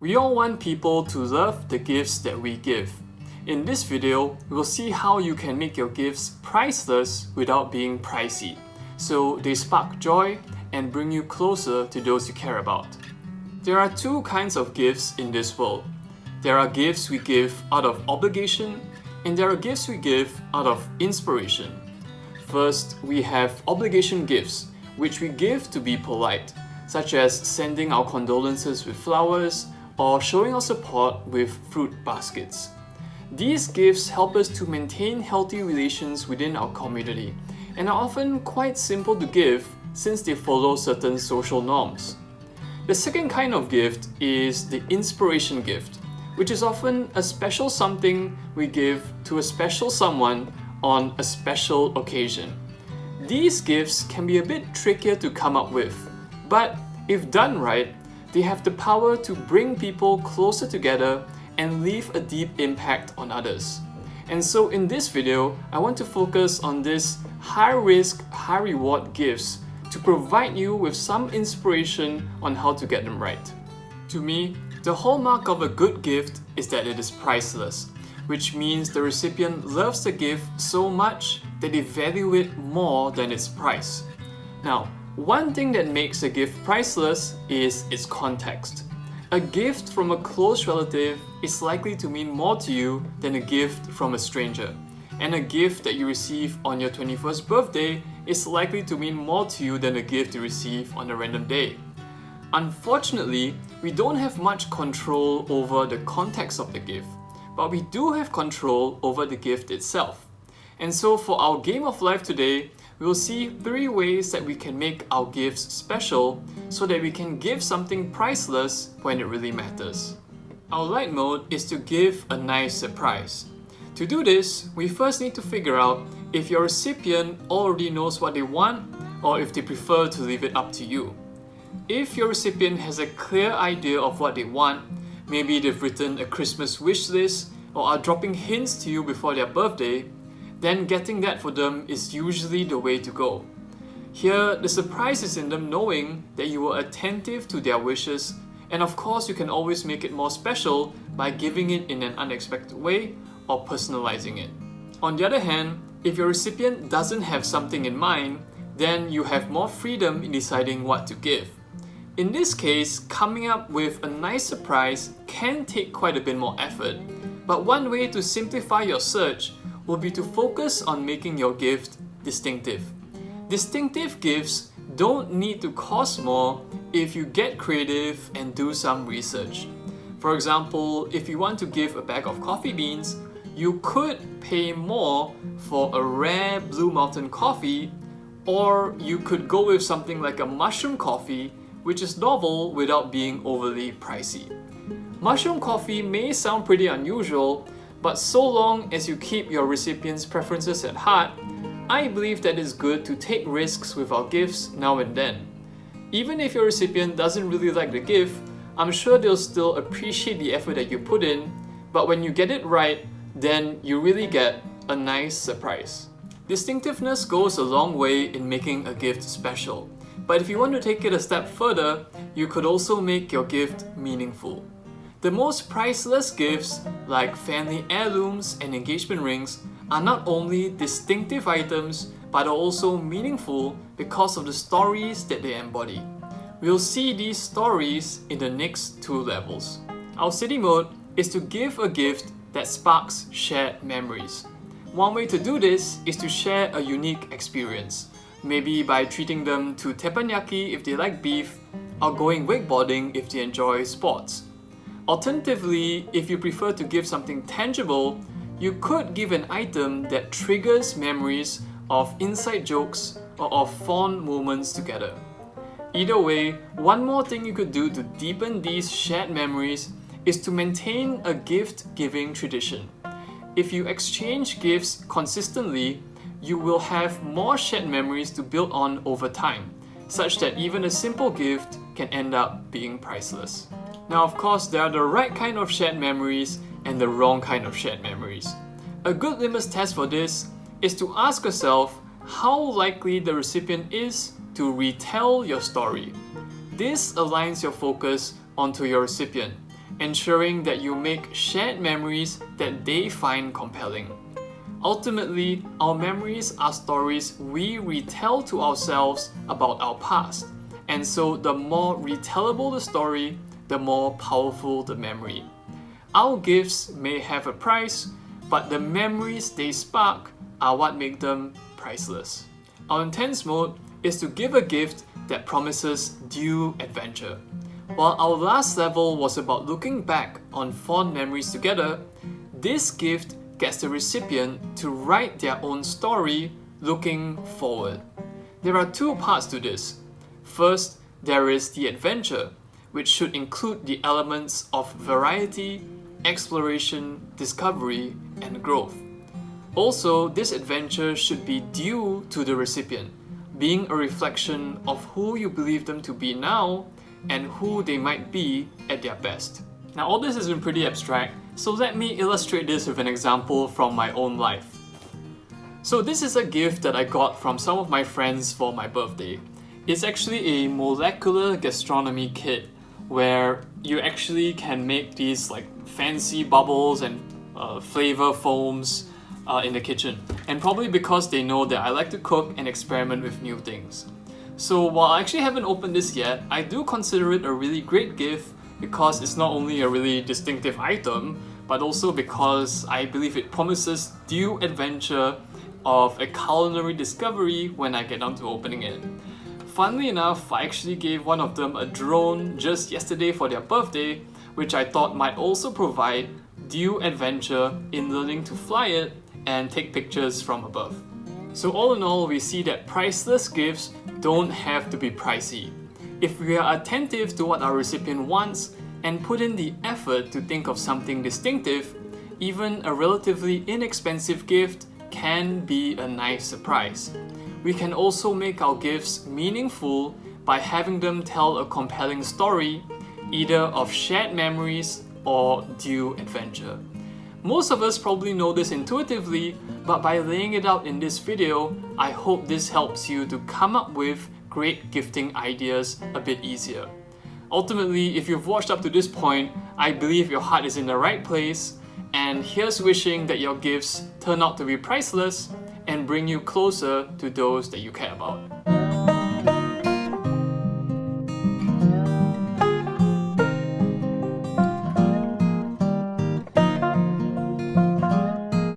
We all want people to love the gifts that we give. In this video, we'll see how you can make your gifts priceless without being pricey, so they spark joy and bring you closer to those you care about. There are two kinds of gifts in this world. There are gifts we give out of obligation, and there are gifts we give out of inspiration. First, we have obligation gifts, which we give to be polite, such as sending our condolences with flowers or showing our support with fruit baskets. These gifts help us to maintain healthy relations within our community and are often quite simple to give since they follow certain social norms. The second kind of gift is the inspiration gift, which is often a special something we give to a special someone on a special occasion. These gifts can be a bit trickier to come up with, but if done right, they have the power to bring people closer together and leave a deep impact on others. And so in this video, I want to focus on these high risk, high reward gifts to provide you with some inspiration on how to get them right. To me, the hallmark of a good gift is that it is priceless, which means the recipient loves the gift so much that they value it more than its price. Now, one thing that makes a gift priceless is its context. A gift from a close relative is likely to mean more to you than a gift from a stranger. And a gift that you receive on your 21st birthday is likely to mean more to you than a gift you receive on a random day. Unfortunately, we don't have much control over the context of the gift, but we do have control over the gift itself. And so for our game of life today, we'll see 3 ways that we can make our gifts special so that we can give something priceless when it really matters. Our light mode is to give a nice surprise. To do this, we first need to figure out if your recipient already knows what they want or if they prefer to leave it up to you. If your recipient has a clear idea of what they want, maybe they've written a Christmas wish list or are dropping hints to you before their birthday, then getting that for them is usually the way to go. Here, the surprise is in them knowing that you were attentive to their wishes, and of course you can always make it more special by giving it in an unexpected way or personalizing it. On the other hand, if your recipient doesn't have something in mind, then you have more freedom in deciding what to give. In this case, coming up with a nice surprise can take quite a bit more effort, but one way to simplify your search will be to focus on making your gift distinctive. Distinctive gifts don't need to cost more if you get creative and do some research. For example, if you want to give a bag of coffee beans, you could pay more for a rare Blue Mountain coffee, or you could go with something like a mushroom coffee, which is novel without being overly pricey. Mushroom coffee may sound pretty unusual, but so long as you keep your recipient's preferences at heart, I believe that it's good to take risks with our gifts now and then. Even if your recipient doesn't really like the gift, I'm sure they'll still appreciate the effort that you put in, but when you get it right, then you really get a nice surprise. Distinctiveness goes a long way in making a gift special, but if you want to take it a step further, you could also make your gift meaningful. The most priceless gifts, like family heirlooms and engagement rings, are not only distinctive items, but are also meaningful because of the stories that they embody. We'll see these stories in the next 2 levels. Our city mode is to give a gift that sparks shared memories. One way to do this is to share a unique experience, maybe by treating them to teppanyaki if they like beef, or going wakeboarding if they enjoy sports. Alternatively, if you prefer to give something tangible, you could give an item that triggers memories of inside jokes or of fond moments together. Either way, one more thing you could do to deepen these shared memories is to maintain a gift-giving tradition. If you exchange gifts consistently, you will have more shared memories to build on over time, such that even a simple gift can end up being priceless. Now, of course, there are the right kind of shared memories and the wrong kind of shared memories. A good litmus test for this is to ask yourself how likely the recipient is to retell your story. This aligns your focus onto your recipient ensuring that you make shared memories that they find compelling. Ultimately, our memories are stories we retell to ourselves about our past, and so the more retellable the story, the more powerful the memory. Our gifts may have a price, but the memories they spark are what make them priceless. Our intense mode is to give a gift that promises due adventure. While our last level was about looking back on fond memories together, this gift gets the recipient to write their own story looking forward. There are two parts to this. First, there is the adventure, which should include the elements of variety, exploration, discovery, and growth. Also, this adventure should be due to the recipient, being a reflection of who you believe them to be now and who they might be at their best. Now, all this has been pretty abstract, so let me illustrate this with an example from my own life. So this is a gift that I got from some of my friends for my birthday. It's actually a molecular gastronomy kit where you actually can make these like fancy bubbles and flavor foams in the kitchen. And probably because they know that I like to cook and experiment with new things. So while I actually haven't opened this yet, I do consider it a really great gift because it's not only a really distinctive item, but also because I believe it promises due adventure of a culinary discovery when I get down to opening it. Funnily enough, I actually gave one of them a drone just yesterday for their birthday, which I thought might also provide due adventure in learning to fly it and take pictures from above. So all in all, we see that priceless gifts don't have to be pricey. If we are attentive to what our recipient wants and put in the effort to think of something distinctive, even a relatively inexpensive gift can be a nice surprise. We can also make our gifts meaningful by having them tell a compelling story, either of shared memories or due adventure. Most of us probably know this intuitively, but by laying it out in this video, I hope this helps you to come up with great gifting ideas a bit easier. Ultimately, if you've watched up to this point, I believe your heart is in the right place, and here's wishing that your gifts turn out to be priceless and bring you closer to those that you care about.